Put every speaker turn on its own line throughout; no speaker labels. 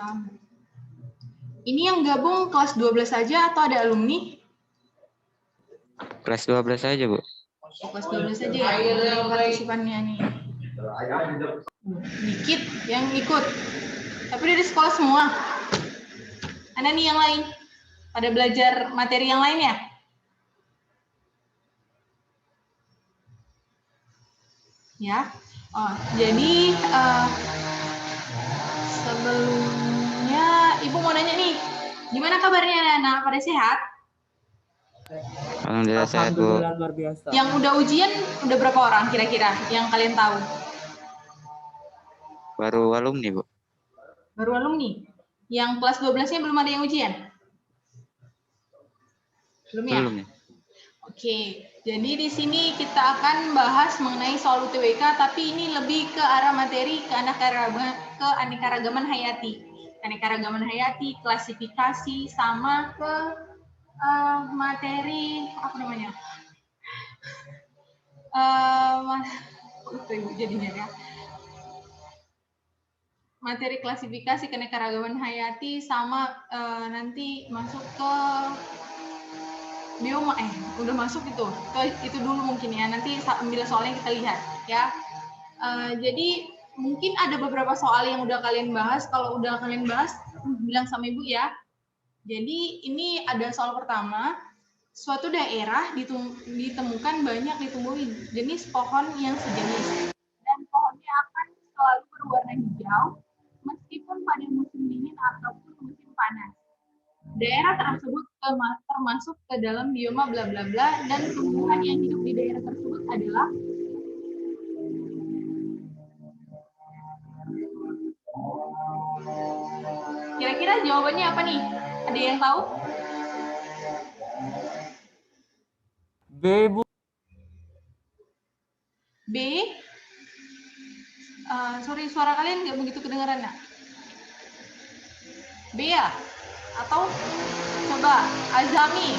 tamu. Ini yang gabung kelas 12 saja atau ada alumni?
Kelas 12 aja, Bu.
Kelas 12 saja ya, partisipannya nih. Dikit yang ikut. Tapi dari sekolah semua. Ada nih yang lain? Pada belajar materi yang lain ya? Ya. Oh, jadi sebelumnya Ibu mau nanya nih, gimana kabarnya anak-anak, pada sehat?
Alhamdulillah sehat, Bu.
Luar biasa.
Yang udah ujian udah berapa orang kira-kira yang kalian tahu?
Baru alumni, Bu.
Baru alumni. Yang kelas 12-nya belum ada yang ujian? Belum ya?
Belum ya?
Oke, jadi di sini kita akan bahas mengenai soal UTBK, tapi ini lebih ke arah materi keanekaragaman hayati. Keanekaragaman hayati, klasifikasi, sama ke materi apa namanya? Jadinya ya. Materi klasifikasi keanekaragaman hayati sama nanti masuk ke bioma, udah masuk itu dulu mungkin ya, nanti ambil soalnya kita lihat ya. Jadi mungkin ada beberapa soal yang udah kalian bahas. Kalau udah kalian bahas, bilang sama Ibu ya. Jadi ini ada soal pertama, suatu daerah ditemukan banyak ditumbuhi jenis pohon yang sejenis, dan pohonnya akan selalu berwarna hijau meskipun pada musim dingin ataupun musim panas. Daerah tersebut termasuk ke dalam bioma bla bla bla, dan tumbuhan yang hidup di daerah tersebut adalah. Kira-kira jawabannya apa nih? Ada yang tahu?
B, Bu.
B. Sorry, suara kalian nggak begitu kedengaran ya? B ya? Atau coba Azami?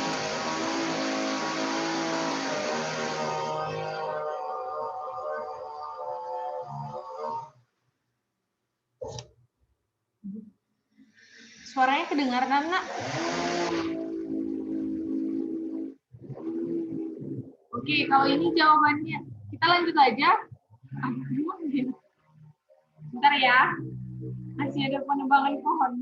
Suaranya kedengaran, Nak? Oke, kalau ini jawabannya, kita lanjut aja. Bentar ya, masih ada penebangan pohon.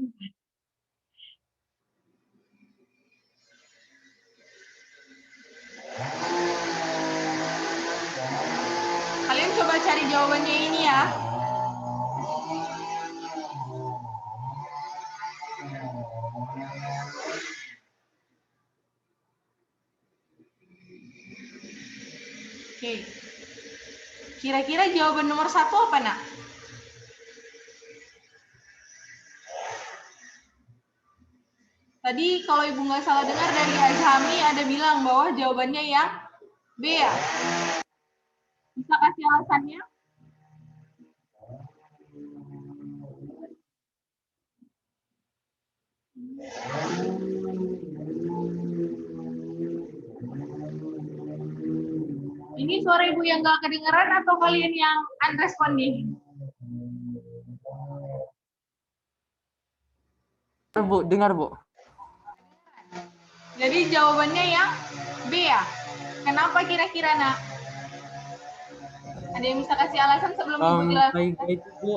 Kalian coba cari jawabannya ini ya. Oke. Kira-kira jawaban nomor 1 apa, Nak? Tadi kalau Ibu nggak salah dengar dari Azhami ada bilang bahwa jawabannya yang B ya. Bisa kasih alasannya? Ini suara Ibu yang nggak kedengeran atau kalian yang unresponding?
Bu, dengar, Bu.
Jadi jawabannya yang B ya. Kenapa kira-kira, Nak? Ada yang bisa kasih alasan sebelum Ibu jelaskan?
Taiga itu, Bu.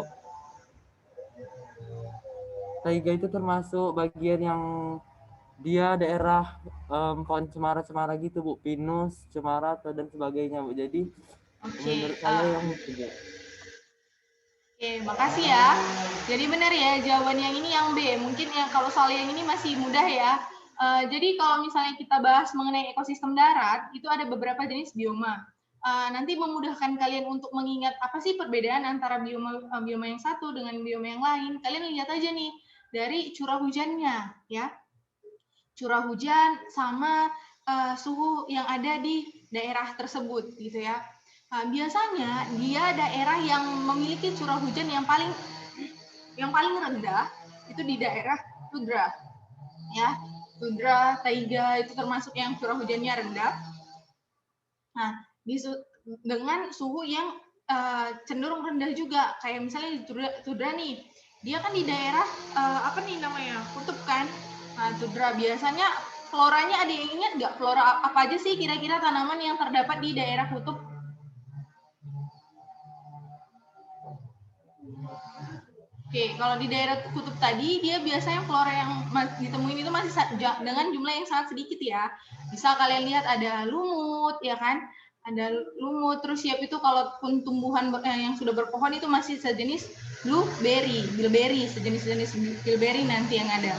Taiga itu termasuk bagian yang dia daerah pohon cemara-cemara gitu, Bu. Pinus, cemara, dan sebagainya, Bu. Jadi menurut saya yang itu, Bu.
Oke, makasih ya. Jadi benar ya, jawaban yang ini yang B. Mungkin ya kalau soal yang ini masih mudah ya. Jadi kalau misalnya kita bahas mengenai ekosistem darat, itu ada beberapa jenis bioma. Nanti memudahkan kalian untuk mengingat apa sih perbedaan antara bioma yang satu dengan bioma yang lain. Kalian lihat aja nih dari curah hujannya, ya. Curah hujan sama suhu yang ada di daerah tersebut, gitu ya. Biasanya dia daerah yang memiliki curah hujan yang paling rendah itu di daerah tundra, ya. Tundra, taiga itu termasuk yang curah hujannya rendah. Nah, dengan suhu yang cenderung rendah juga, kayak misalnya di tundra nih, dia kan di daerah apa nih namanya, kutub kan. Nah, Tudra, biasanya floranya ada yang ingat nggak? Flora apa aja sih kira-kira tanaman yang terdapat di daerah kutub? Oke, kalau di daerah kutub tadi, dia biasanya flora yang ditemuin itu masih dengan jumlah yang sangat sedikit ya. Bisa kalian lihat ada lumut, ya kan? Ada lumut, terus siap itu kalaupun tumbuhan yang sudah berpohon itu masih sejenis blueberry, bilberry, sejenis-jenis bilberry nanti yang ada.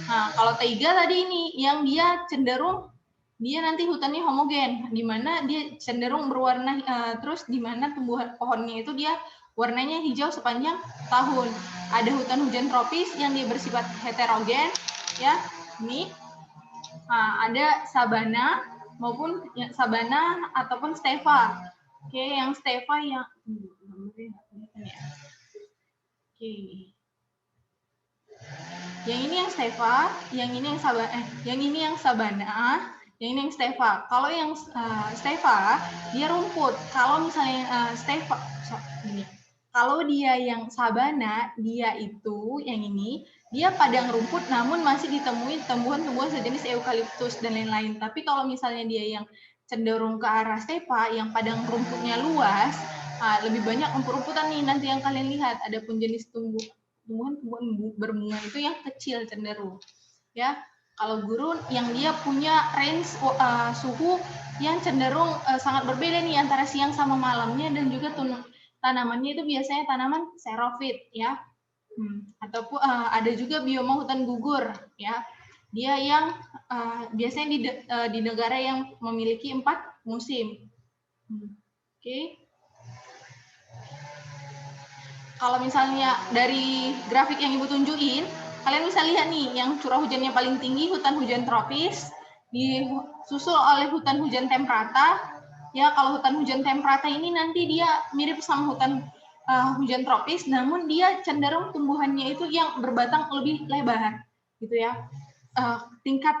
Nah, kalau taiga tadi ini, yang dia cenderung, dia nanti hutannya homogen, di mana dia cenderung berwarna, terus di mana tumbuhan pohonnya itu dia warnanya hijau sepanjang tahun. Ada hutan hujan tropis yang dia bersifat heterogen, ya. Ini ada sabana maupun sabana ataupun stepa. Oke, yang stepa yang Oke. Yang ini yang stepa, yang ini yang sabana, yang ini yang sabana, yang ini yang stepa. Kalau yang stepa dia rumput. Kalau misalnya stepa gini. Kalau dia yang sabana, dia itu yang ini, dia padang rumput namun masih ditemui tumbuhan-tumbuhan sejenis eukaliptus dan lain-lain. Tapi kalau misalnya dia yang cenderung ke arah stepa, yang padang rumputnya luas, lebih banyak rumput-rumputan nih nanti yang kalian lihat. Adapun jenis tumbuhan berbunga itu yang kecil cenderung. Ya, kalau gurun yang dia punya range suhu yang cenderung sangat berbeda nih antara siang sama malamnya, dan juga tanamannya itu biasanya tanaman xerophyt ya. Ataupun ada juga bioma hutan gugur ya. Dia yang biasanya di negara yang memiliki 4 musim. Oke. Kalau misalnya dari grafik yang Ibu tunjukin, kalian bisa lihat nih yang curah hujannya paling tinggi hutan hujan tropis, disusul oleh hutan hujan temperata. Ya, kalau hutan hujan temperata ini nanti dia mirip sama hutan hujan tropis, namun dia cenderung tumbuhannya itu yang berbatang lebih lebar, gitu ya. Tingkat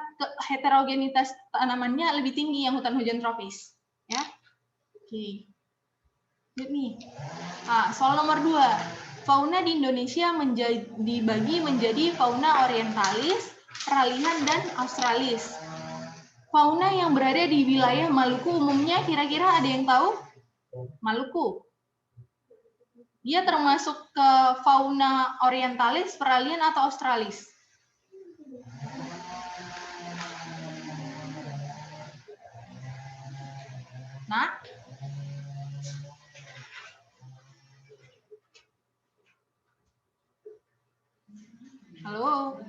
heterogenitas tanamannya lebih tinggi yang hutan hujan tropis, ya. Oke. Nih, soal nomor 2. Fauna di Indonesia dibagi menjadi fauna orientalis, peralihan, dan australis. Fauna yang berada di wilayah Maluku umumnya kira-kira ada yang tahu? Maluku. Dia termasuk ke fauna orientalis, peralihan, atau australis? Nah, halo.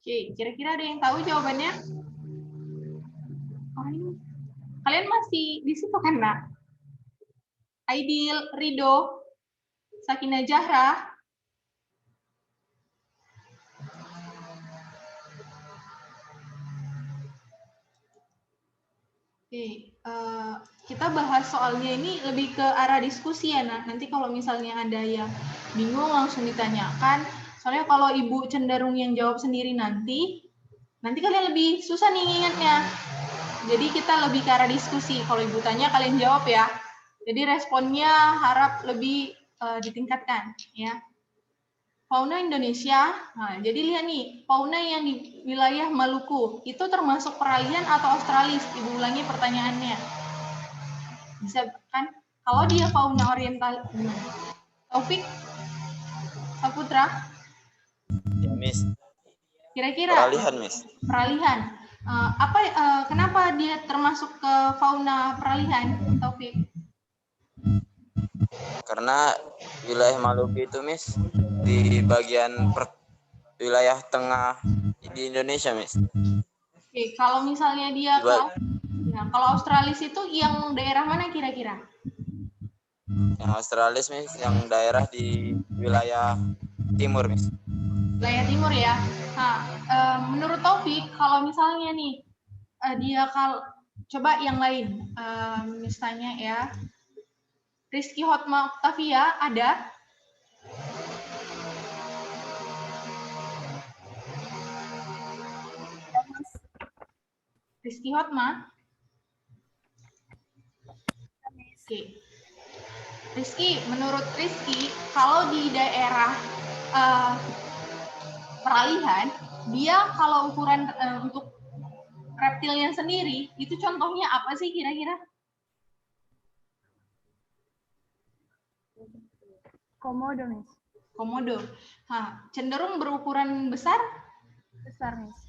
Oke, kira-kira ada yang tahu jawabannya? Kalian masih di situ kan, Nak? Aidil, Rido, Sakina Zahra. Oke, kita bahas soalnya ini lebih ke arah diskusi ya, Nak. Nanti kalau misalnya ada yang bingung langsung ditanyakan. Soalnya kalau Ibu cenderung yang jawab sendiri nanti kalian lebih susah nih ingatnya. Jadi kita lebih ke arah diskusi. Kalau Ibu tanya, kalian jawab ya. Jadi responnya harap lebih ditingkatkan, ya. Fauna Indonesia, nah, jadi lihat nih, fauna yang di wilayah Maluku, itu termasuk peralihan atau australis? Ibu ulangi pertanyaannya. Bisa kan? Kalau dia fauna oriental, Taufik, Saputra?
Ya, Miss.
Kira-kira?
Peralihan, Miss.
Peralihan. Kenapa dia termasuk ke fauna peralihan, Taufik?
Karena wilayah Maluku itu, Miss, di bagian wilayah tengah di Indonesia, Miss.
Oke, kalau misalnya dia kalau australis itu yang daerah mana kira-kira?
Yang australis, Miss, yang daerah di wilayah timur, Miss.
Wilayah timur ya. Nah, menurut Taufik, kalau misalnya nih dia Coba yang lain, misalnya ya, Rizky Hotma Octavia ada? Rizky Hotma? Oke. Rizky, menurut Rizky, kalau di daerah peralihan, dia kalau ukuran untuk reptilnya sendiri, itu contohnya apa sih kira-kira?
Komodo, Miss.
Komodo. Nah, cenderung berukuran besar?
Besar, Miss.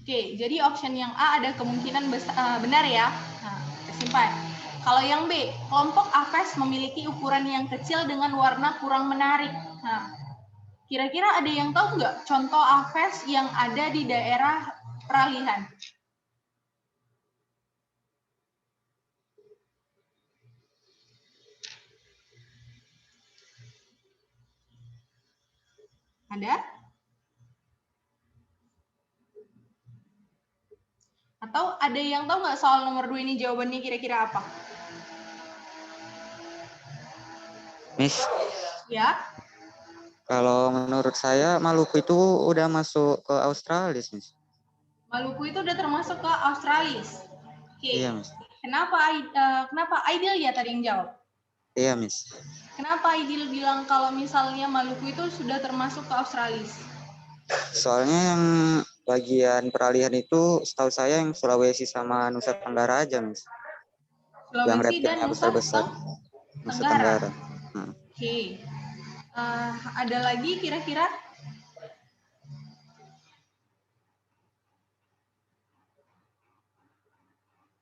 Oke, jadi option yang A ada kemungkinan benar ya. Nah, simpan. Kalau yang B, kelompok Aves memiliki ukuran yang kecil dengan warna kurang menarik. Nah, kira-kira ada yang tahu nggak contoh Aves yang ada di daerah peralihan? Ada? Atau ada yang tahu nggak soal nomor 2 ini jawabannya kira-kira apa?
Miss,
Ya,
kalau menurut saya Maluku itu udah masuk ke Australia, Miss.
Maluku itu udah termasuk ke Australis. Oke.
Iya, Miss.
Kenapa Aidil ya tadi yang jawab?
Iya, Miss.
Kenapa Aidil bilang kalau misalnya Maluku itu sudah termasuk ke Australis?
Soalnya yang bagian peralihan itu setahu saya yang Sulawesi sama Nusa Tenggara aja, Miss. Yang
Sulawesi dan
reptilnya
Nusa
besar-besar. Nusa
Tenggara.
Tenggara. Hmm.
Oke. Ada lagi kira-kira?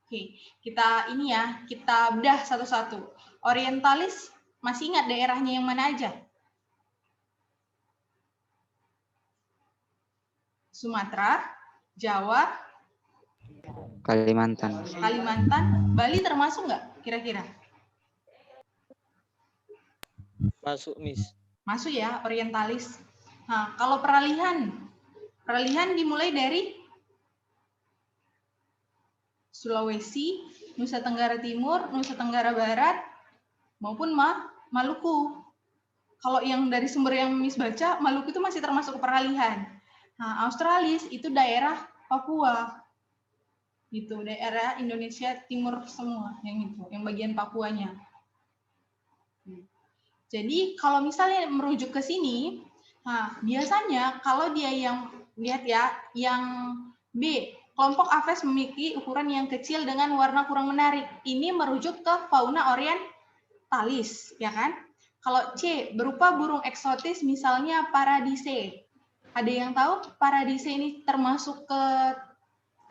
Oke, kita ini ya, kita bedah satu-satu. Orientalis, masih ingat daerahnya yang mana aja? Sumatera, Jawa,
Kalimantan.
Kalimantan, Bali termasuk nggak kira-kira?
Masuk, Miss.
Masuk ya, orientalis. Nah, kalau peralihan dimulai dari Sulawesi, Nusa Tenggara Timur, Nusa Tenggara Barat, maupun Maluku. Kalau yang dari sumber yang Miss baca, Maluku itu masih termasuk peralihan. Nah, Australis itu daerah Papua. Gitu, daerah Indonesia Timur semua yang itu, yang bagian Papuanya. Jadi kalau misalnya merujuk ke sini, nah biasanya kalau dia yang lihat ya, yang B, kelompok Aves memiliki ukuran yang kecil dengan warna kurang menarik. Ini merujuk ke fauna orientalis, ya kan? Kalau C, berupa burung eksotis misalnya paradise. Ada yang tahu paradise ini termasuk ke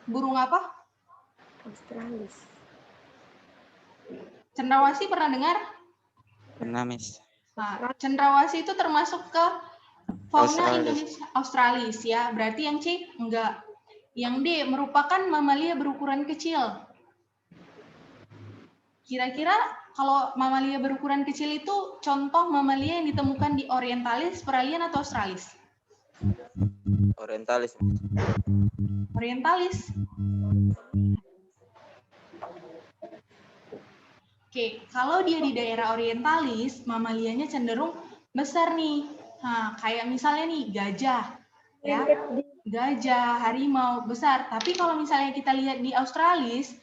burung apa?
Australis.
Cendrawasih pernah dengar?
Pernah, Miss.
Nah, cendrawasih itu termasuk ke fauna
Australis.
Indonesia Australis ya. Berarti yang C enggak. Yang D merupakan mamalia berukuran kecil. Kira-kira kalau mamalia berukuran kecil itu contoh mamalia yang ditemukan di orientalis, peralihan atau Australis?
Orientalis.
Orientalis. Oke, kalau dia di daerah orientalis, mamalianya cenderung besar nih. Nah, kayak misalnya nih gajah, ya, gajah, harimau besar. Tapi kalau misalnya kita lihat di Australis,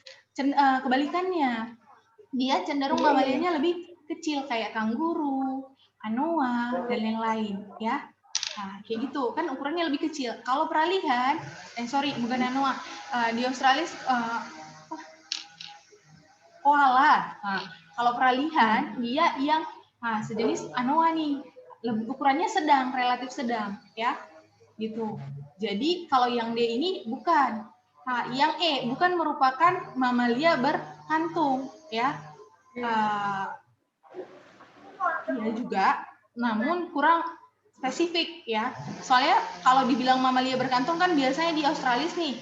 kebalikannya, dia cenderung mamalianya lebih kecil kayak kanguru, anoa, dan yang lain, ya. Nah, kayak gitu kan ukurannya lebih kecil. Kalau peralihan, bukan anoa, di Australis koala. Nah, kalau peralihan dia yang sejenis anoa nih, ukurannya sedang, relatif sedang, ya, gitu. Jadi kalau yang D ini bukan. Nah, yang E bukan merupakan mamalia berkantung, ya. Ya juga, namun kurang spesifik, ya. Soalnya kalau dibilang mamalia berkantung kan biasanya di Australis nih,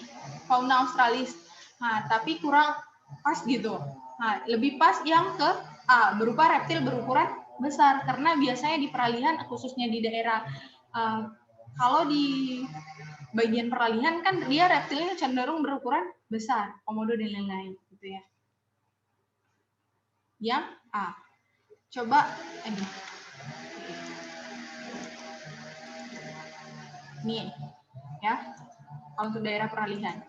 fauna Australis. Nah, tapi kurang pas gitu. Nah, lebih pas yang ke A, berupa reptil berukuran besar. Karena biasanya di peralihan, khususnya di daerah, kalau di bagian peralihan kan dia reptilnya cenderung berukuran besar, komodo dan lain-lain. gitu ya. Yang A. Coba ini. Nih, ya. Kalau untuk daerah peralihan.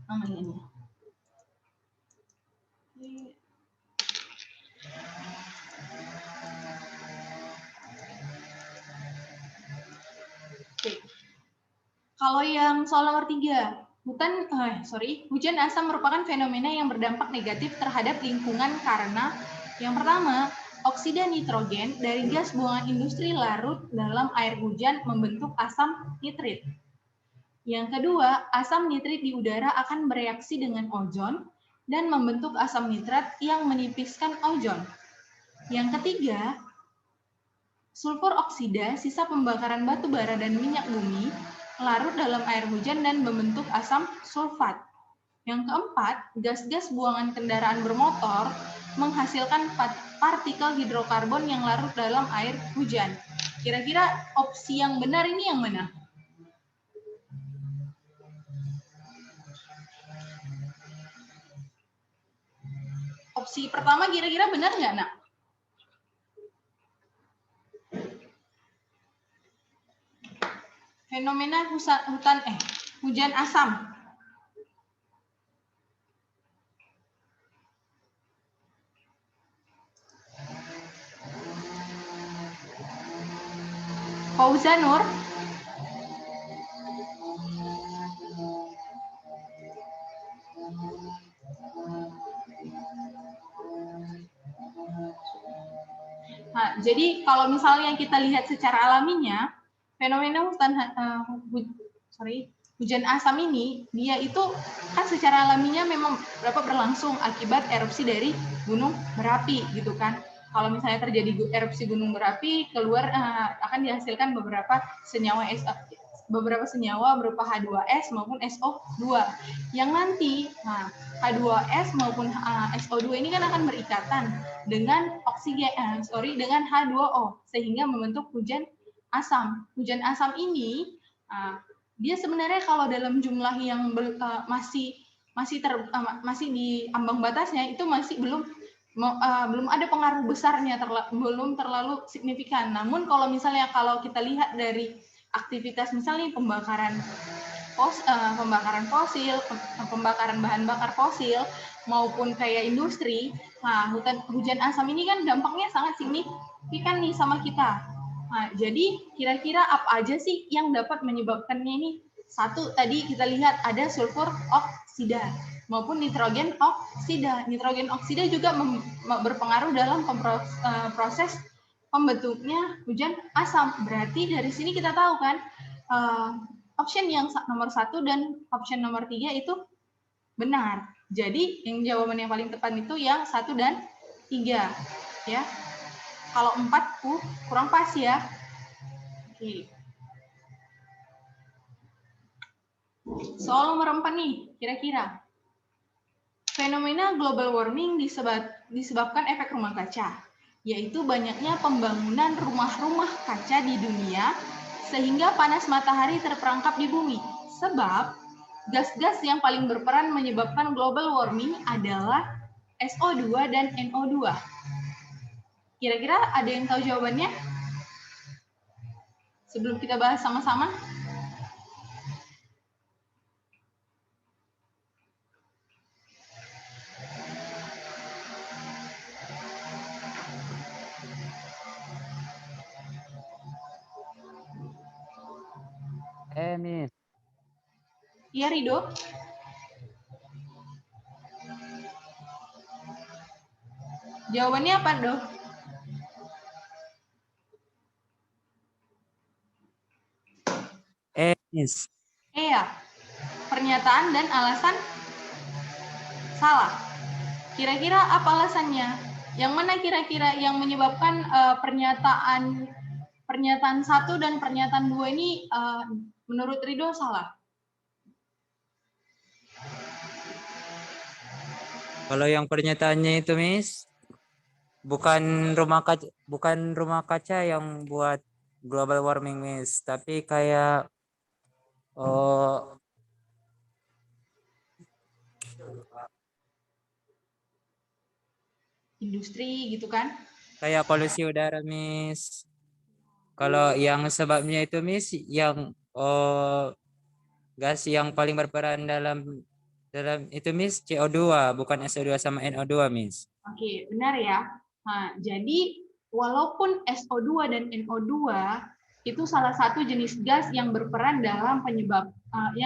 Namanya ini. Oke. Kalau yang soal nomor 3, hujan asam merupakan fenomena yang berdampak negatif terhadap lingkungan karena yang pertama, oksida nitrogen dari gas buangan industri larut dalam air hujan membentuk asam nitrit. Yang kedua, asam nitrit di udara akan bereaksi dengan ozon dan membentuk asam nitrat yang menipiskan ozon. Yang ketiga, sulfur oksida, sisa pembakaran batu bara dan minyak bumi, larut dalam air hujan dan membentuk asam sulfat. Yang keempat, gas-gas buangan kendaraan bermotor menghasilkan partikel hidrokarbon yang larut dalam air hujan. Kira-kira opsi yang benar ini yang mana? Opsi pertama kira-kira benar nggak, Nak? Fenomena hujan asam. Fauzanur. Nah, jadi kalau misalnya kita lihat secara alaminya, fenomena hujan asam ini, dia itu kan secara alaminya memang berlangsung akibat erupsi dari gunung berapi, gitu kan. Kalau misalnya terjadi erupsi gunung berapi, keluar akan dihasilkan beberapa senyawa berupa H2S maupun SO2. Yang nanti, H2S maupun SO2 ini kan akan berikatan dengan dengan H2O sehingga membentuk hujan asam. Hujan asam ini dia sebenarnya kalau dalam jumlah yang masih di ambang batasnya itu masih belum ada pengaruh besarnya, belum terlalu signifikan. Namun kalau kita lihat dari aktivitas misalnya pembakaran fosil, pembakaran bahan bakar fosil maupun kayak industri, hujan asam ini kan dampaknya sangat signifikan nih sama kita. Nah, jadi kira-kira apa aja sih yang dapat menyebabkannya ini? Satu, tadi kita lihat ada sulfur oksida maupun nitrogen oksida. Nitrogen oksida juga berpengaruh dalam proses pembentuknya hujan asam. Berarti dari sini kita tahu kan, option yang nomor 1 dan option nomor 3 itu benar. Jadi yang jawaban yang paling tepat itu yang 1 dan 3. Ya. Kalau 4 kurang pas ya. Oke. Soal nomor 4 nih, kira-kira. Fenomena global warming disebabkan efek rumah kaca, yaitu banyaknya pembangunan rumah-rumah kaca di dunia sehingga panas matahari terperangkap di bumi. Sebab gas-gas yang paling berperan menyebabkan global warming adalah SO2 dan NO2. Kira-kira ada yang tahu jawabannya? Sebelum kita bahas sama-sama.
Miss.
Iya, Rido. Jawabannya apa, Dok?
Miss.
Iya. Pernyataan dan alasan salah. Kira-kira apa alasannya? Yang mana kira-kira yang menyebabkan pernyataan 1 dan pernyataan 2 ini menurut Rido salah?
Kalau yang pernyataannya itu, Miss, bukan rumah kaca yang buat global warming, Miss, tapi kayak
industri gitu kan.
Kayak polusi udara, Miss. Kalau yang sebabnya itu, Miss, yang gas yang paling berperan dalam itu, Miss, CO2, bukan SO2 sama NO2, Miss.
Oke, benar ya. Nah, jadi walaupun SO2 dan NO2 itu salah satu jenis gas yang berperan dalam menyebabkan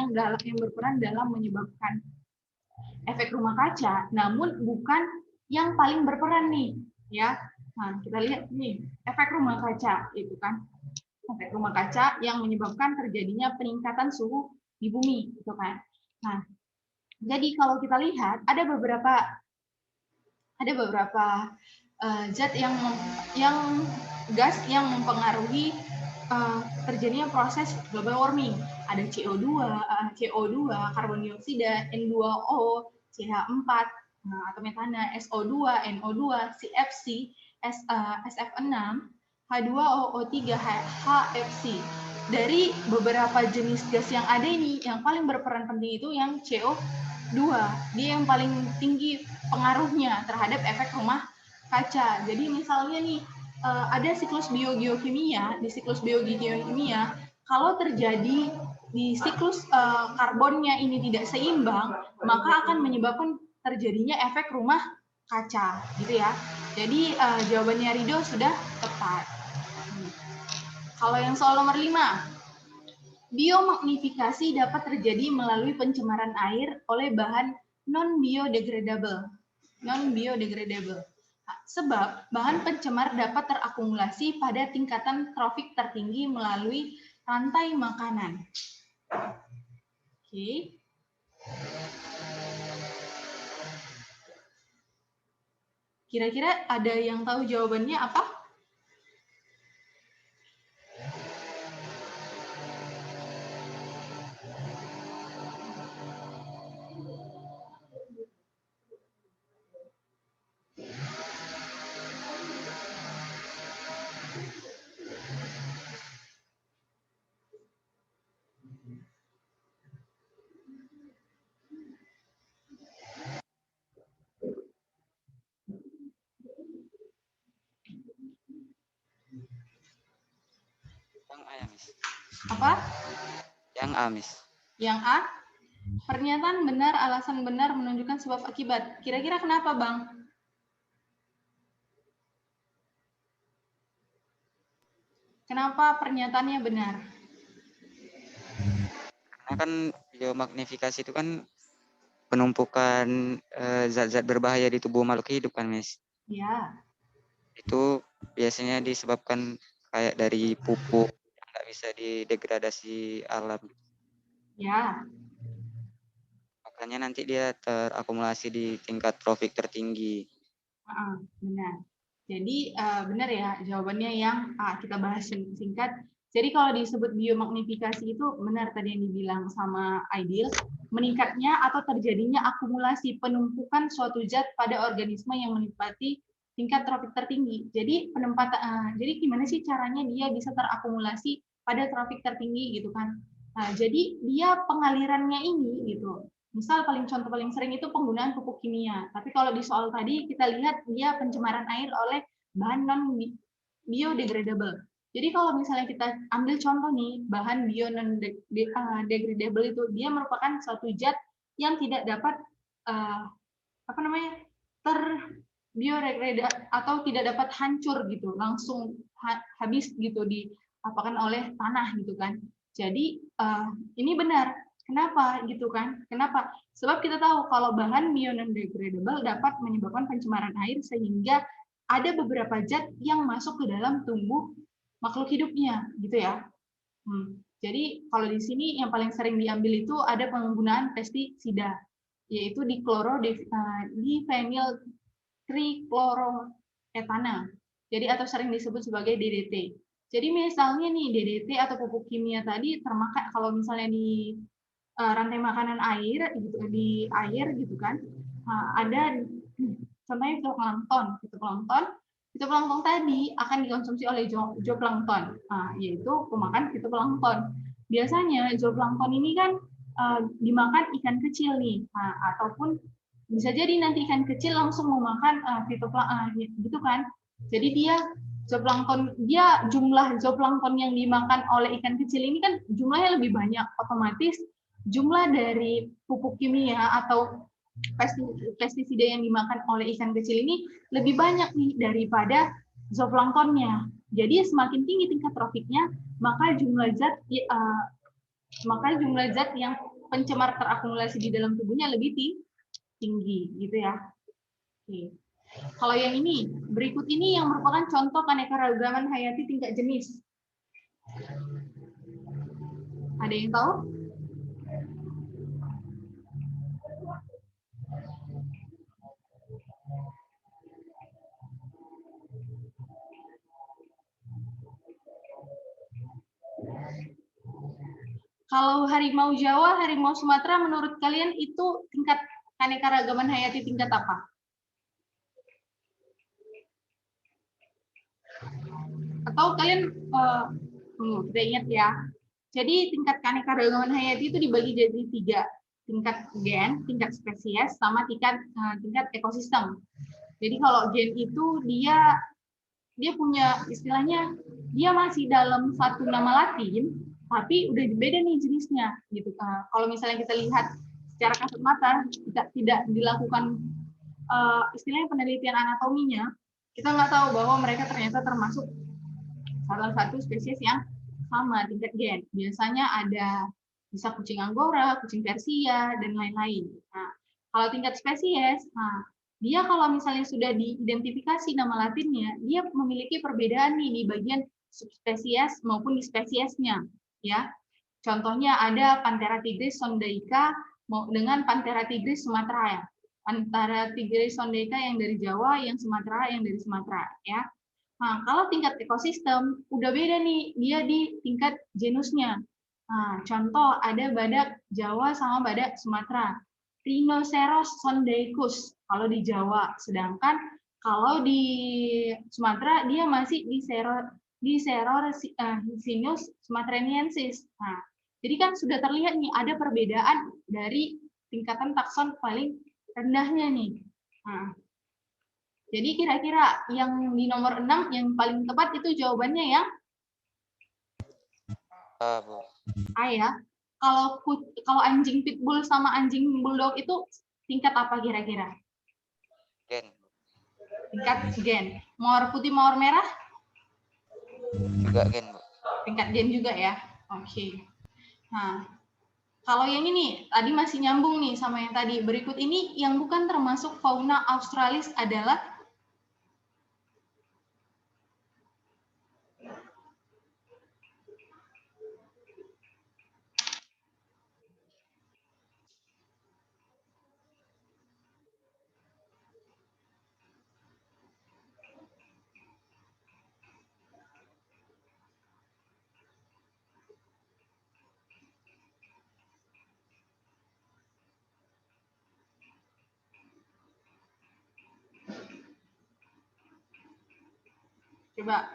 efek rumah kaca, namun bukan yang paling berperan nih, ya. Nah, kita lihat nih, efek rumah kaca itu kan. Efek rumah kaca yang menyebabkan terjadinya peningkatan suhu di bumi, gitu kan. Nah, jadi kalau kita lihat ada beberapa zat yang gas yang mempengaruhi terjadinya proses global warming. Ada CO2, karbon dioksida, N2O, CH4, atau metana, SO2, NO2, CFC, SF6, H2O3, HFC. Dari beberapa jenis gas yang ada ini, yang paling berperan penting itu yang CO2. Dia yang paling tinggi pengaruhnya terhadap efek rumah kaca. Jadi misalnya nih, ada siklus biogeokimia. Di siklus biogeokimia, kalau terjadi di siklus karbonnya ini tidak seimbang, maka akan menyebabkan terjadinya efek rumah kaca, gitu ya. Jadi jawabannya Rido sudah tepat. Kalau yang soal nomor 5, biomagnifikasi dapat terjadi melalui pencemaran air oleh bahan non-biodegradable. Sebab bahan pencemar dapat terakumulasi pada tingkatan trofik tertinggi melalui rantai makanan. Oke. Kira-kira ada yang tahu jawabannya apa?
Yang A ya, Miss.
Apa?
Yang A, Miss.
Yang A? Pernyataan benar, alasan benar menunjukkan sebab akibat. Kira-kira kenapa, Bang? Kenapa pernyataannya benar?
Karena kan biomagnifikasi itu kan penumpukan zat-zat berbahaya di tubuh makhluk hidup kan, Miss.
Ya.
Itu biasanya disebabkan kayak dari pupuk yang nggak bisa didegradasi alam.
Ya.
Makanya nanti dia terakumulasi di tingkat trofik tertinggi.
Benar. Jadi benar ya jawabannya yang kita bahas singkat. Jadi kalau disebut biomagnifikasi itu benar tadi yang dibilang sama Aidil, meningkatnya atau terjadinya akumulasi penumpukan suatu zat pada organisme yang menempati tingkat trofik tertinggi. Jadi jadi gimana sih caranya dia bisa terakumulasi pada trofik tertinggi gitu kan? Nah, jadi dia pengalirannya ini gitu. Misal contoh paling sering itu penggunaan pupuk kimia. Tapi kalau di soal tadi kita lihat dia pencemaran air oleh bahan non biodegradable. Jadi kalau misalnya kita ambil contoh nih bahan biodegradable itu dia merupakan suatu zat yang tidak dapat terbiodegrada atau tidak dapat hancur gitu, langsung habis gitu diapakan oleh tanah gitu kan. Jadi ini benar. Kenapa gitu kan? Kenapa? Sebab kita tahu kalau bahan biodegradable dapat menyebabkan pencemaran air sehingga ada beberapa zat yang masuk ke dalam tubuh makhluk hidupnya, gitu ya. Jadi kalau di sini yang paling sering diambil itu ada penggunaan pestisida, yaitu diphenyl trichloroethanol. Jadi atau sering disebut sebagai DDT. Jadi misalnya nih DDT atau pupuk kimia tadi termakan kalau misalnya di rantai makanan air gitu di air gitu kan, ada contohnya fitoplankton tadi akan dikonsumsi oleh zooplankton, yaitu pemakan fitoplankton. Biasanya zooplankton ini kan dimakan ikan kecil nih, ataupun bisa jadi nanti ikan kecil langsung memakan fitoplankton gitu kan. Jadi jumlah zooplankton yang dimakan oleh ikan kecil ini kan jumlahnya lebih banyak, otomatis jumlah dari pupuk kimia atau pestisida yang dimakan oleh ikan kecil ini lebih banyak nih daripada zooplanktonnya. Jadi semakin tinggi tingkat trofiknya, maka jumlah zat yang pencemar terakumulasi di dalam tubuhnya lebih tinggi, gitu ya. Oke. Kalau yang ini, berikut ini yang merupakan contoh keanekaragaman hayati tingkat jenis. Ada yang tahu? Kalau harimau Jawa, harimau Sumatera, menurut kalian itu tingkat keanekaragaman hayati tingkat apa? Atau kalian kita ingat ya. Jadi tingkat keanekaragaman hayati itu dibagi jadi 3, tingkat gen, tingkat spesies, sama tingkat ekosistem. Jadi kalau gen itu dia punya istilahnya, dia masih dalam satu nama Latin, tapi udah beda nih jenisnya gitu. Kalau misalnya kita lihat secara kasat mata, tidak dilakukan istilahnya penelitian anatominya, kita nggak tahu bahwa mereka ternyata termasuk salah satu spesies yang sama tingkat gen. Biasanya ada bisa kucing Anggora, kucing Persia, dan lain-lain. Nah, kalau tingkat spesies, dia kalau misalnya sudah diidentifikasi nama latinnya, dia memiliki perbedaan nih di bagian subspesies maupun di spesiesnya, ya. Contohnya ada Panthera tigris sondaica dengan Panthera tigris sumatera ya. Panthera tigris sondaica yang dari Jawa, yang Sumatera yang dari Sumatera, ya. Nah, kalau tingkat ekosistem udah beda nih, dia di tingkat genusnya. Nah, contoh ada badak Jawa sama badak Sumatera. Rhinoceros sondaicus kalau di Jawa, sedangkan kalau di Sumatera dia masih di Cerorhinus sumatreniensis. Nah, jadi kan sudah terlihat nih ada perbedaan dari tingkatan takson paling rendahnya nih. Nah, jadi kira-kira yang di nomor 6 yang paling tepat itu jawabannya yang
Bu.
A ya. Kalau anjing pitbull sama anjing bulldog itu tingkat apa kira-kira?
Gen.
Tingkat gen. Mawar putih, mawar merah?
Juga gen, Bu.
Tingkat gen juga ya. Oke. Nah, kalau yang ini tadi masih nyambung nih sama yang tadi. Berikut ini yang bukan termasuk fauna australis adalah coba.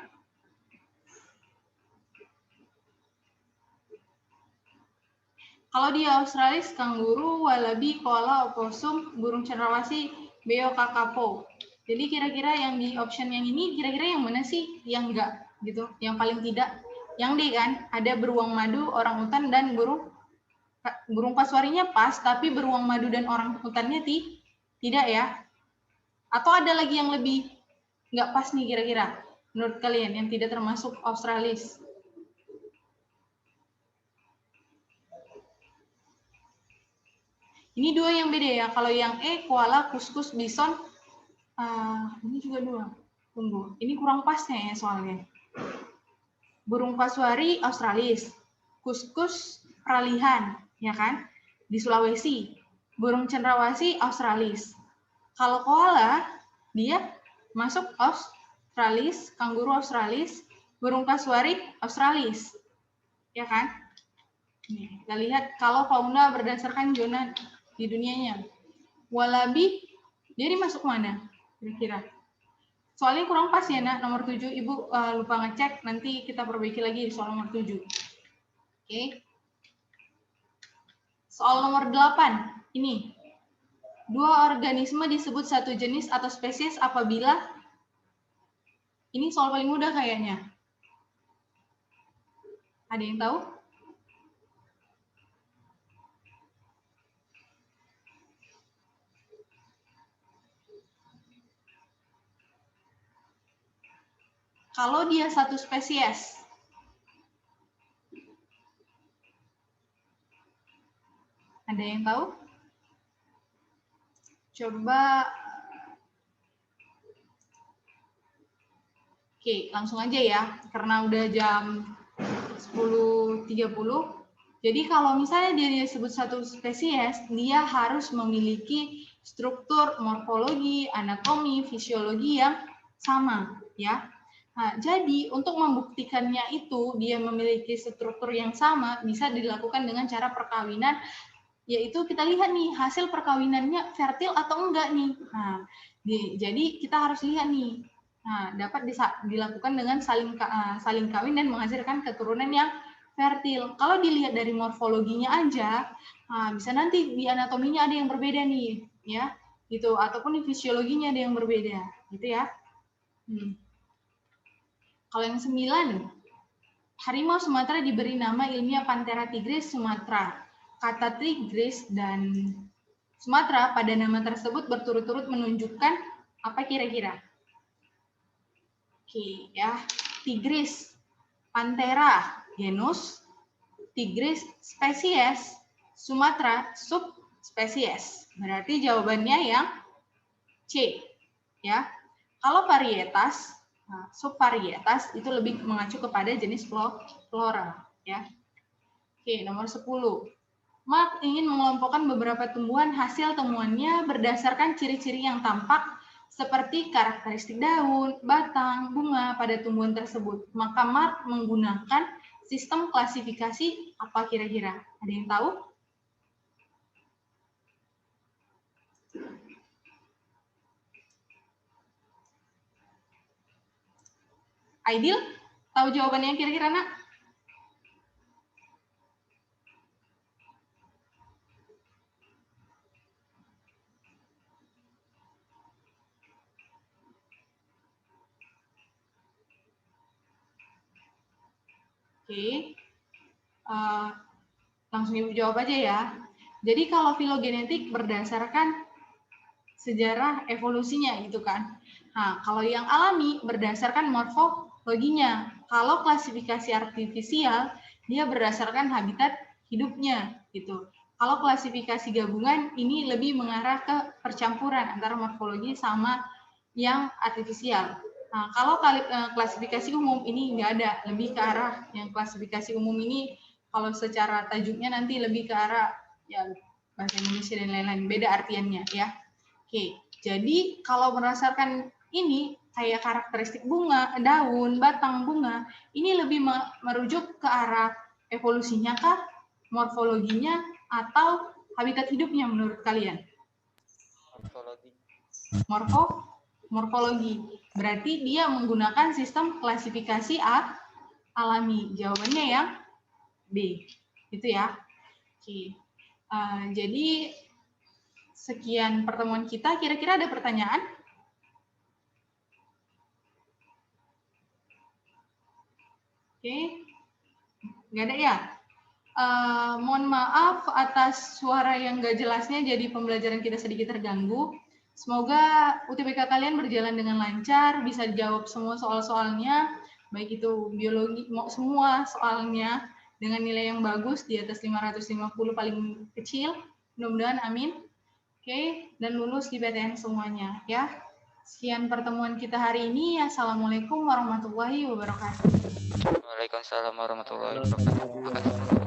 Kalau di Australis, kanguru, wallaby, koala, oposum, burung cendrawasih, beo, kakapo. Jadi kira-kira yang di option yang ini, kira-kira yang mana sih yang enggak gitu? Yang paling tidak? Yang D kan, ada beruang madu, orang utan, dan burung kasuarinya pas, tapi beruang madu dan orang utannya tidak ya? Atau ada lagi yang lebih nggak pas nih kira-kira? Menurut kalian yang tidak termasuk Australis? Ini 2 yang beda ya. Kalau yang E, koala, kuskus, bison, ini juga 2. Tunggu, ini kurang pasnya ya soalnya. Burung kasuari Australis, kuskus peralihan, ya kan? Di Sulawesi. Burung cendrawasih Australis. Kalau koala, dia masuk Australis, kanguru Australis, burung kasuari Australis, ya kan? Nih, kita lihat kalau fauna berdasarkan zona di dunianya. Wallaby, jadi masuk mana kira-kira? Soalnya kurang pas ya, Nak, nomor 7. Ibu lupa ngecek, nanti kita perbaiki lagi di soal nomor 7. Oke. Soal nomor 8, ini. Dua organisme disebut satu jenis atau spesies apabila, ini soal paling mudah kayaknya. Ada yang tahu? Kalau dia satu spesies. Ada yang tahu? Coba. Oke, langsung aja ya. Karena udah jam 10.30. Jadi kalau misalnya dia disebut satu spesies, dia harus memiliki struktur, morfologi, anatomi, fisiologi yang sama, ya. Nah, jadi untuk membuktikannya itu dia memiliki struktur yang sama bisa dilakukan dengan cara perkawinan, yaitu kita lihat nih hasil perkawinannya fertil atau enggak nih. Nah, jadi kita harus lihat nih. Nah, dapat dilakukan dengan saling kawin dan menghasilkan keturunan yang fertil. Kalau dilihat dari morfologinya aja, bisa nanti di anatominya ada yang berbeda nih, ya, gitu. Ataupun di fisiologinya ada yang berbeda, gitu ya. Kalau yang 9, harimau Sumatera diberi nama ilmiah Panthera tigris sumatra. Kata tigris dan Sumatera pada nama tersebut berturut-turut menunjukkan apa kira-kira? Oke, ya. Tigris, Panthera, genus. Tigris, spesies. Sumatera, subspesies. Berarti jawabannya yang C. Ya. Kalau varietas, subvarietas itu lebih mengacu kepada jenis flora, ya. Oke, nomor 10. Mark ingin mengelompokkan beberapa tumbuhan hasil temuannya berdasarkan ciri-ciri yang tampak seperti karakteristik daun, batang, bunga pada tumbuhan tersebut. Maka Mark menggunakan sistem klasifikasi apa kira-kira? Ada yang tahu? Aidil, tahu jawabannya kira-kira, Nak? Oke, langsung Ibu jawab aja ya. Jadi kalau filogenetik berdasarkan sejarah evolusinya gitu kan. Nah, kalau yang alami berdasarkan morfologinya. Kalau klasifikasi artifisial, dia berdasarkan habitat hidupnya gitu. Kalau klasifikasi gabungan, ini lebih mengarah ke percampuran antara morfologi sama yang artifisial. Nah, kalau klasifikasi umum ini nggak ada, lebih ke arah yang klasifikasi umum ini kalau secara tajuknya nanti lebih ke arah ya bahasa Indonesia dan lain-lain, beda artiannya ya. Oke, jadi kalau berdasarkan ini kayak karakteristik bunga, daun, batang bunga, ini lebih merujuk ke arah evolusinya kah, morfologinya, atau habitat hidupnya menurut kalian? Morfologi. Berarti dia menggunakan sistem klasifikasi alami. Jawabannya yang B. Itu ya. Oke. Jadi sekian pertemuan kita. Kira-kira ada pertanyaan? Oke. Nggak ada ya? Mohon maaf atas suara yang nggak jelasnya, jadi pembelajaran kita sedikit terganggu. Semoga UTBK kalian berjalan dengan lancar, bisa dijawab semua soal-soalnya, baik itu biologi, semua soalnya dengan nilai yang bagus, di atas 550 paling kecil, mudah-mudahan amin. Oke, dan lulus di PTN semuanya ya. Sekian pertemuan kita hari ini. Assalamualaikum warahmatullahi wabarakatuh.
Waalaikumsalam warahmatullahi wabarakatuh.